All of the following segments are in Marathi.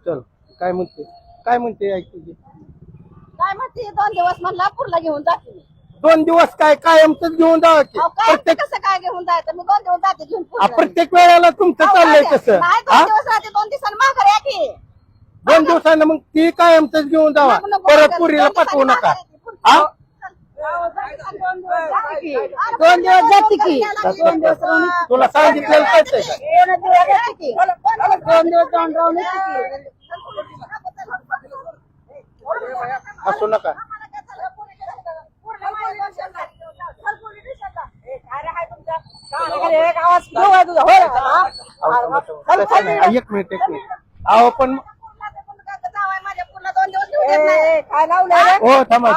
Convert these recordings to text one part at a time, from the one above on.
चल काय म्हणते ऐक तुझी. काय म्हणते 2 दिवस म्हणला पुरला घेऊन जाते मी. 2 दिवस काय कायमच घेऊन जावं की अहो, काय ते कसं काय घेऊन जायचं मी 2 दिवस जाते घेऊन पुरला. प्रत्येक वेळेला तुमचं चाललंय कसं नाही 2 दिवस राहते 2 दिवसांनी माघारी या की 2 दिवसांना मग ती कायमच घेऊन जावा नको, नको, परत नको, पुरीला 2 पाठवू दिवसांनी नका. माघारी येते. हा 2 दिवस जाते की 2 दिवस तुला सांगितलेलं कळतंय का? 2 दिवस जाऊन राहून येते की. असू नका. एक मिनिट अहो पण हो थांबा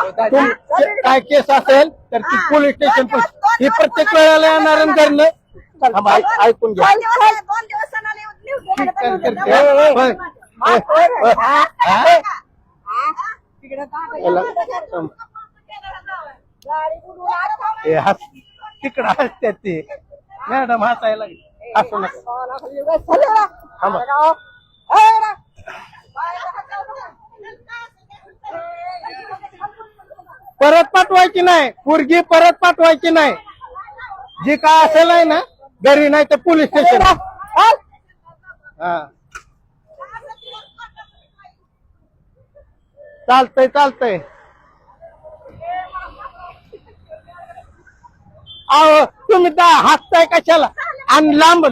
काय केस असेल तर ती पोलीस स्टेशन पण ही प्रत्येक वेळेला येणार करणं. थांबा ऐकून घ्या. तिकडं हसत्यात ते मॅडम हसायला असू नका. थांबा परत पाठवायची नाही पोरगी परत पाठवायची नाही. जी काय असेल आहे ना घरी नाही तर पोलीस स्टेशन. हा चालतंय अहो तुम्ही हसताय कशाला आणि लांब